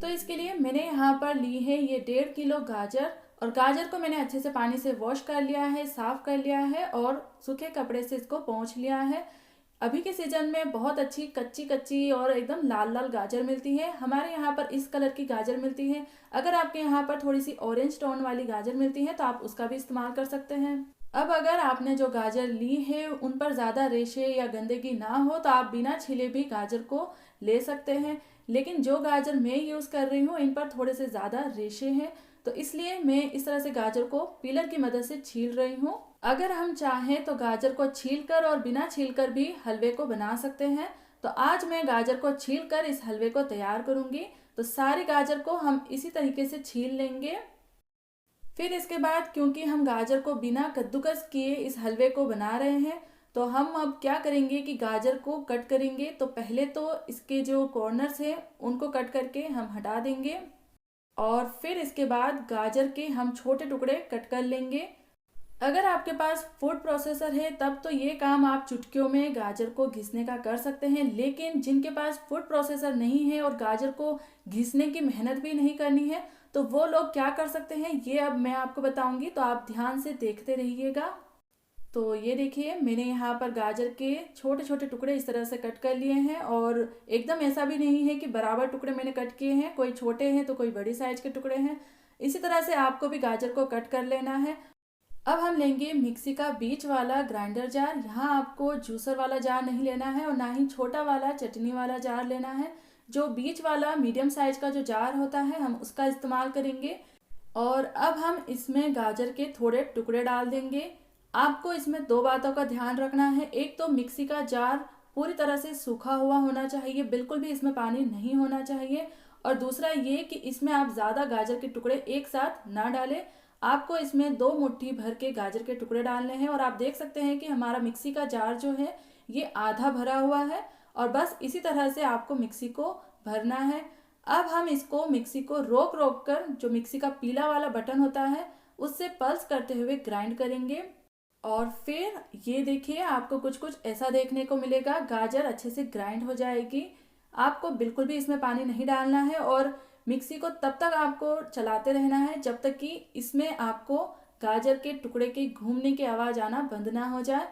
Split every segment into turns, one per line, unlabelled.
तो इसके लिए मैंने यहाँ पर ली है ये 1.5 किलो गाजर, और गाजर को मैंने अच्छे से पानी से वॉश कर लिया है, साफ कर लिया है और सूखे कपड़े से इसको पोंछ लिया है। अभी के सीजन में बहुत अच्छी कच्ची कच्ची और एकदम लाल लाल गाजर मिलती है। हमारे यहाँ पर इस कलर की गाजर मिलती है। अगर आपके यहाँ पर थोड़ी सी ऑरेंज टोन वाली गाजर मिलती है तो आप उसका भी इस्तेमाल कर सकते हैं। अब अगर आपने जो गाजर ली है उन पर ज़्यादा रेशे या गंदगी ना हो तो आप बिना छिले भी गाजर को ले सकते हैं, लेकिन जो गाजर मैं यूज़ कर रही हूँ इन पर थोड़े से ज़्यादा रेशे हैं, तो इसलिए मैं इस तरह से गाजर को पीलर की मदद से छील रही हूँ। अगर हम चाहें तो गाजर को छीलकर और बिना छीलकर भी हलवे को बना सकते हैं। तो आज मैं गाजर को छीलकर इस हलवे को तैयार करूँगी। तो सारी गाजर को हम इसी तरीके से छील लेंगे। फिर इसके बाद क्योंकि हम गाजर को बिना कद्दूकस किए इस हलवे को बना रहे हैं, तो हम अब क्या करेंगे कि गाजर को कट करेंगे। तो पहले तो इसके जो कॉर्नर्स हैं उनको कट करके हम हटा देंगे, और फिर इसके बाद गाजर के हम छोटे टुकड़े कट कर लेंगे। अगर आपके पास फूड प्रोसेसर है तब तो ये काम आप चुटकियों में गाजर को घिसने का कर सकते हैं, लेकिन जिनके पास फूड प्रोसेसर नहीं है और गाजर को घिसने की मेहनत भी नहीं करनी है तो वो लोग क्या कर सकते हैं ये अब मैं आपको बताऊंगी, तो आप ध्यान से देखते रहिएगा। तो ये देखिए मैंने यहाँ पर गाजर के छोटे छोटे टुकड़े इस तरह से कट कर लिए हैं, और एकदम ऐसा भी नहीं है कि बराबर टुकड़े मैंने कट किए हैं, कोई छोटे हैं तो कोई बड़ी साइज के टुकड़े हैं। इसी तरह से आपको भी गाजर को कट कर लेना है। अब हम लेंगे मिक्सी का बीच वाला ग्राइंडर जार। यहाँ आपको जूसर वाला जार नहीं लेना है और ना ही छोटा वाला चटनी वाला जार लेना है। जो बीच वाला मीडियम साइज का जो जार होता है हम उसका इस्तेमाल करेंगे। और अब हम इसमें गाजर के थोड़े टुकड़े डाल देंगे। आपको इसमें दो बातों का ध्यान रखना है। एक तो मिक्सी का जार पूरी तरह से सूखा हुआ होना चाहिए, बिल्कुल भी इसमें पानी नहीं होना चाहिए। और दूसरा ये कि इसमें आप ज़्यादा गाजर के टुकड़े एक साथ ना डालें। आपको इसमें 2 मुट्ठी भर के गाजर के टुकड़े डालने हैं, और आप देख सकते हैं कि हमारा मिक्सी का जार जो है ये आधा भरा हुआ है, और बस इसी तरह से आपको मिक्सी को भरना है। अब हम इसको मिक्सी को रोक रोक कर, जो मिक्सी का पीला वाला बटन होता है उससे पल्स करते हुए ग्राइंड करेंगे। और फिर ये देखिए आपको कुछ कुछ ऐसा देखने को मिलेगा, गाजर अच्छे से ग्राइंड हो जाएगी। आपको बिल्कुल भी इसमें पानी नहीं डालना है, और मिक्सी को तब तक आपको चलाते रहना है जब तक कि इसमें आपको गाजर के टुकड़े की घूमने की आवाज़ आना बंद ना हो जाए।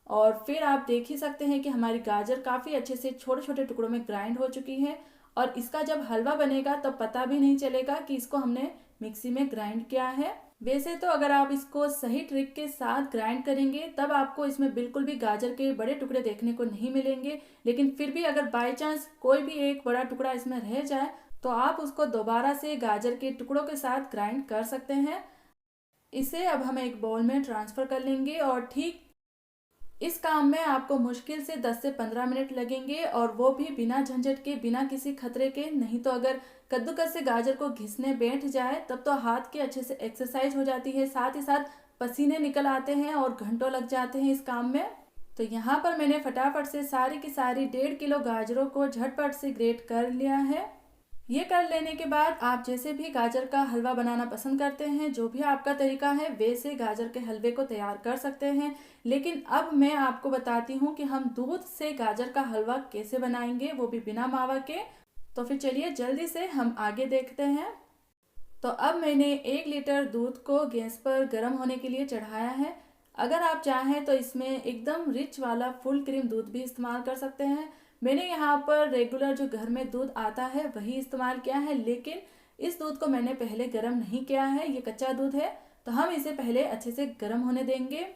और फिर आप देख ही सकते हैं कि हमारी गाजर काफ़ी अच्छे से छोटे छोटे टुकड़ों में ग्राइंड हो चुकी है, और इसका जब हलवा बनेगा तब पता भी नहीं चलेगा कि इसको हमने मिक्सी में ग्राइंड किया है। वैसे तो अगर आप इसको सही ट्रिक के साथ ग्राइंड करेंगे तब आपको इसमें बिल्कुल भी गाजर के बड़े टुकड़े देखने को नहीं मिलेंगे, लेकिन फिर भी अगर बाई चांस कोई भी एक बड़ा टुकड़ा इसमें रह जाए तो आप उसको दोबारा से गाजर के टुकड़ों के साथ ग्राइंड कर सकते हैं। इसे अब हम एक बाउल में ट्रांसफ़र कर लेंगे, और ठीक इस काम में आपको मुश्किल से 10 से 15 मिनट लगेंगे, और वो भी बिना झंझट के, बिना किसी खतरे के। नहीं तो अगर कद्दूकस से गाजर को घिसने बैठ जाए तब तो हाथ की अच्छे से एक्सरसाइज हो जाती है, साथ ही साथ पसीने निकल आते हैं और घंटों लग जाते हैं इस काम में। तो यहाँ पर मैंने फटाफट से सारी की सारी 1.5 किलो गाजरों को झटपट से ग्रेट कर लिया है। ये कर लेने के बाद आप जैसे भी गाजर का हलवा बनाना पसंद करते हैं, जो भी आपका तरीका है वैसे गाजर के हलवे को तैयार कर सकते हैं। लेकिन अब मैं आपको बताती हूँ कि हम दूध से गाजर का हलवा कैसे बनाएंगे, वो भी बिना मावा के। तो फिर चलिए जल्दी से हम आगे देखते हैं। तो अब मैंने 1 लीटर दूध को गैस पर गर्म होने के लिए चढ़ाया है। अगर आप चाहें तो इसमें एकदम रिच वाला फुल क्रीम दूध भी इस्तेमाल कर सकते हैं। मैंने यहाँ पर रेगुलर जो घर में दूध आता है वही इस्तेमाल किया है, लेकिन इस दूध को मैंने पहले गर्म नहीं किया है, ये कच्चा दूध है। तो हम इसे पहले अच्छे से गर्म होने देंगे।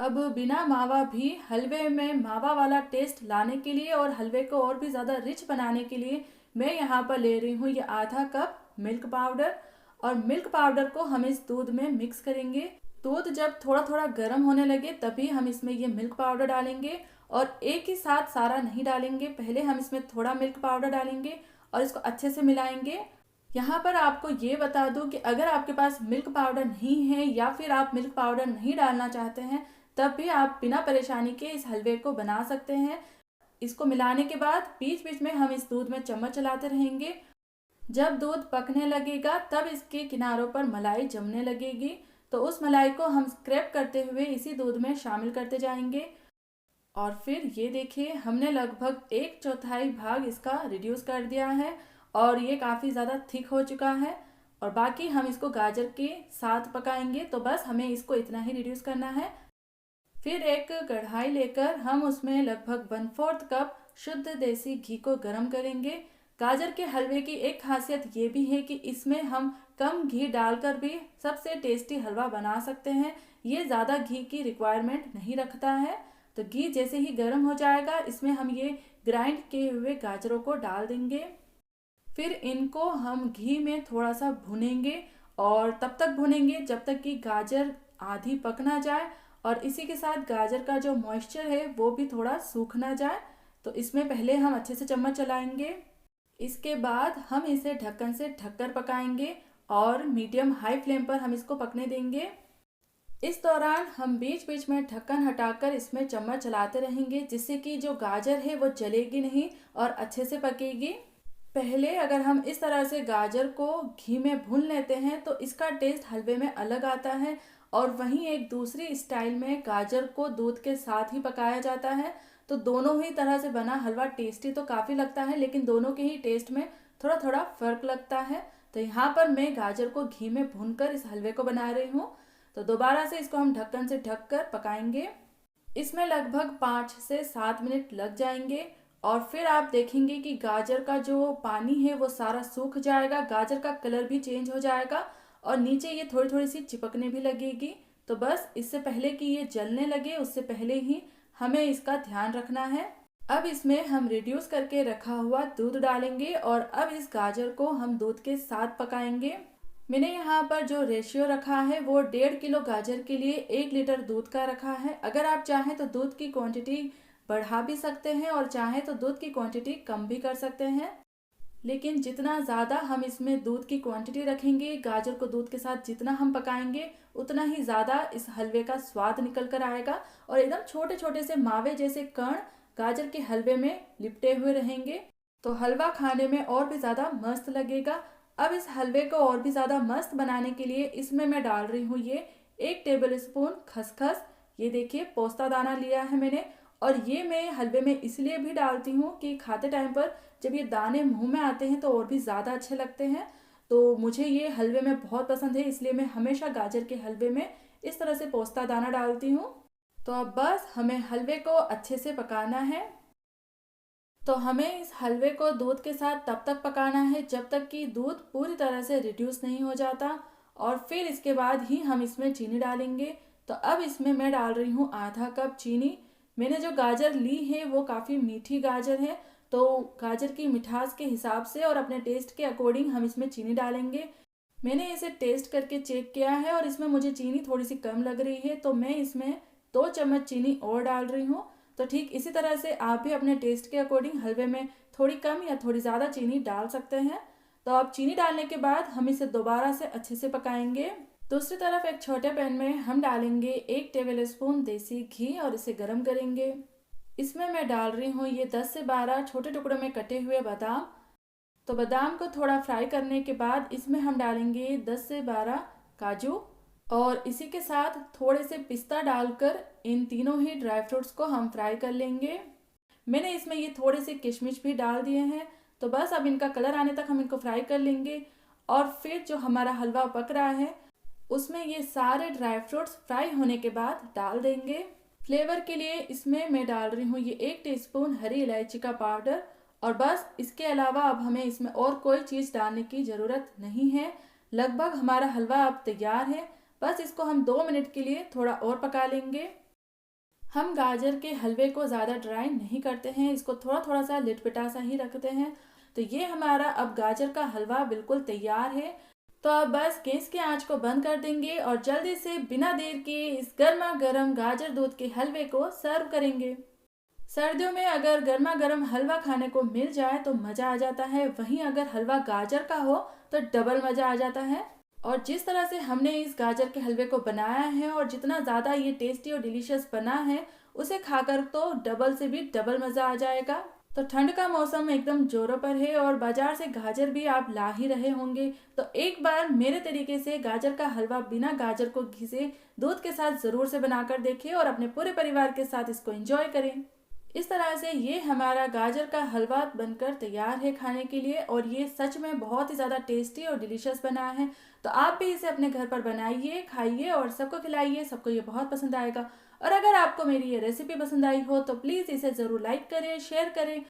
अब बिना मावा भी हलवे में मावा वाला टेस्ट लाने के लिए और हलवे को और भी ज़्यादा रिच बनाने के लिए मैं यहाँ पर ले रही हूँ ये आधा कप मिल्क पाउडर, और मिल्क पाउडर को हम इस दूध में मिक्स करेंगे। दूध जब थोड़ा थोड़ा गर्म होने लगे तभी हम इसमें ये मिल्क पाउडर डालेंगे, और एक ही साथ सारा नहीं डालेंगे। पहले हम इसमें थोड़ा मिल्क पाउडर डालेंगे और इसको अच्छे से मिलाएंगे। यहाँ पर आपको ये बता दूँ कि अगर आपके पास मिल्क पाउडर नहीं है या फिर आप मिल्क पाउडर नहीं डालना चाहते हैं तब भी आप बिना परेशानी के इस हलवे को बना सकते हैं। इसको मिलाने के बाद बीच बीच में हम इस दूध में चम्मच चलाते रहेंगे। जब दूध पकने लगेगा तब इसके किनारों पर मलाई जमने लगेगी, तो उस मलाई को हम स्क्रैप करते हुए इसी दूध में शामिल करते जाएंगे। और फिर ये देखिए हमने लगभग 1/4 भाग इसका रिड्यूस कर दिया है, और ये काफ़ी ज़्यादा थिक हो चुका है। और बाकी हम इसको गाजर के साथ पकाएंगे, तो बस हमें इसको इतना ही रिड्यूस करना है। फिर एक कढ़ाई लेकर हम उसमें लगभग 1/4 कप शुद्ध देसी घी को गर्म करेंगे। गाजर के हलवे की एक खासियत ये भी है कि इसमें हम कम घी डालकर भी सबसे टेस्टी हलवा बना सकते हैं। ये ज़्यादा घी की रिक्वायरमेंट नहीं रखता है। तो घी जैसे ही गर्म हो जाएगा, इसमें हम ये ग्राइंड किए हुए गाजरों को डाल देंगे। फिर इनको हम घी में थोड़ा सा भुनेंगे और तब तक भुनेंगे जब तक कि गाजर आधी पक ना जाए और इसी के साथ गाजर का जो मॉइस्चर है वो भी थोड़ा सूख ना जाए। तो इसमें पहले हम अच्छे से चम्मच चलाएंगे। इसके बाद हम इसे ढक्कन से ढककर पकाएंगे और मीडियम हाई फ्लेम पर हम इसको पकने देंगे। इस दौरान हम बीच बीच में ढक्कन हटाकर इसमें चम्मच चलाते रहेंगे, जिससे कि जो गाजर है वो जलेगी नहीं और अच्छे से पकेगी। पहले अगर हम इस तरह से गाजर को घी में भून लेते हैं तो इसका टेस्ट हलवे में अलग आता है। और वहीं एक दूसरी स्टाइल में गाजर को दूध के साथ ही पकाया जाता है। तो दोनों ही तरह से बना हलवा टेस्टी तो काफ़ी लगता है, लेकिन दोनों के ही टेस्ट में थोड़ा थोड़ा फ़र्क लगता है। तो यहाँ पर मैं गाजर को घी में भूनकर इस हलवे को बना रही हूँ। तो दोबारा से इसको हम ढक्कन से ढक कर पकाएंगे। इसमें लगभग 5 से 7 मिनट लग जाएंगे और फिर आप देखेंगे कि गाजर का जो पानी है वो सारा सूख जाएगा, गाजर का कलर भी चेंज हो जाएगा और नीचे ये थोड़ी थोड़ी सी चिपकने भी लगेगी। तो बस इससे पहले कि ये जलने लगे उससे पहले ही हमें इसका ध्यान रखना है। अब इसमें हम रिड्यूस करके रखा हुआ दूध डालेंगे और अब इस गाजर को हम दूध के साथ पकाएंगे। मैंने यहाँ पर जो रेशियो रखा है वो 1.5 किलो गाजर के लिए 1 लीटर दूध का रखा है। अगर आप चाहें तो दूध की क्वांटिटी बढ़ा भी सकते हैं और चाहें तो दूध की क्वांटिटी कम भी कर सकते हैं। लेकिन जितना ज़्यादा हम इसमें दूध की क्वांटिटी रखेंगे, गाजर को दूध के साथ जितना हम पकाएंगे, उतना ही ज़्यादा इस हलवे का स्वाद निकल कर आएगा और एकदम छोटे छोटे से मावे जैसे कण गाजर के हलवे में लिपटे हुए रहेंगे। तो हलवा खाने में और भी ज़्यादा मस्त लगेगा। अब इस हलवे को और भी ज़्यादा मस्त बनाने के लिए इसमें मैं डाल रही हूँ ये 1 टेबल स्पून खसखस। ये देखिए पोस्ता दाना लिया है मैंने और ये मैं हलवे में इसलिए भी डालती हूँ कि खाते टाइम पर जब ये दाने मुंह में आते हैं तो और भी ज़्यादा अच्छे लगते हैं। तो मुझे ये हलवे में बहुत पसंद है, इसलिए मैं हमेशा गाजर के हलवे में इस तरह से पोस्ता दाना डालती हूँ। तो अब बस हमें हलवे को अच्छे से पकाना है। तो हमें इस हलवे को दूध के साथ तब तक पकाना है जब तक कि दूध पूरी तरह से रिड्यूस नहीं हो जाता और फिर इसके बाद ही हम इसमें चीनी डालेंगे। तो अब इसमें मैं डाल रही हूँ आधा कप चीनी। मैंने जो गाजर ली है वो काफ़ी मीठी गाजर है, तो गाजर की मिठास के हिसाब से और अपने टेस्ट के अकॉर्डिंग हम इसमें चीनी डालेंगे। मैंने इसे टेस्ट करके चेक किया है और इसमें मुझे चीनी थोड़ी सी कम लग रही है, तो मैं इसमें 2 चम्मच चीनी और डाल रही हूँ। तो ठीक इसी तरह से आप भी अपने टेस्ट के अकॉर्डिंग हलवे में थोड़ी कम या थोड़ी ज़्यादा चीनी डाल सकते हैं। तो अब चीनी डालने के बाद हम इसे दोबारा से अच्छे से पकाएंगे। दूसरी तरफ एक छोटे पैन में हम डालेंगे 1 टेबल स्पून देसी घी और इसे गर्म करेंगे। इसमें मैं डाल रही हूँ ये 10 से 12 छोटे टुकड़ों में कटे हुए बादाम। तो बादाम को थोड़ा फ्राई करने के बाद इसमें हम डालेंगे 10 से 12 काजू और इसी के साथ थोड़े से पिस्ता डालकर इन तीनों ही ड्राई फ्रूट्स को हम फ्राई कर लेंगे। मैंने इसमें ये थोड़े से किशमिश भी डाल दिए हैं। तो बस अब इनका कलर आने तक हम इनको फ्राई कर लेंगे और फिर जो हमारा हलवा पक रहा है उसमें ये सारे ड्राई फ्रूट्स फ्राई होने के बाद डाल देंगे। फ्लेवर के लिए इसमें मैं डाल रही हूँ ये 1 टीस्पून हरी इलायची का पाउडर और बस इसके अलावा अब हमें इसमें और कोई चीज़ डालने की ज़रूरत नहीं है। लगभग हमारा हलवा अब तैयार है। बस इसको हम 2 मिनट के लिए थोड़ा और पका लेंगे। हम गाजर के हलवे को ज़्यादा ड्राई नहीं करते हैं, इसको थोड़ा थोड़ा सा लिटपिटा सा ही रखते हैं। तो ये हमारा अब गाजर का हलवा बिल्कुल तैयार है। तो अब बस गैस की आंच को बंद कर देंगे और जल्दी से बिना देर के इस गर्मा गर्म गाजर दूध के हलवे को सर्व करेंगे। सर्दियों में अगर गर्मा गर्म हलवा खाने को मिल जाए तो मज़ा आ जाता है, वहीं अगर हलवा गाजर का हो तो डबल मज़ा आ जाता है। और जिस तरह से हमने इस गाजर के हलवे को बनाया है और जितना ज़्यादा ये टेस्टी और डिलीशियस बना है, उसे खाकर तो डबल से भी डबल मज़ा आ जाएगा। तो ठंड का मौसम एकदम जोरों पर है और बाजार से गाजर भी आप ला ही रहे होंगे। तो एक बार मेरे तरीके से गाजर का हलवा बिना गाजर को घिसे दूध के साथ ज़रूर से बनाकर देखें और अपने पूरे परिवार के साथ इसको एंजॉय करें। इस तरह से ये हमारा गाजर का हलवा बनकर तैयार है खाने के लिए, और ये सच में बहुत ही ज़्यादा टेस्टी और डिलीशियस बना है। तो आप भी इसे अपने घर पर बनाइए, खाइए और सबको खिलाइए, सबको ये बहुत पसंद आएगा। और अगर आपको मेरी ये रेसिपी पसंद आई हो तो प्लीज़ इसे ज़रूर लाइक करें, शेयर करें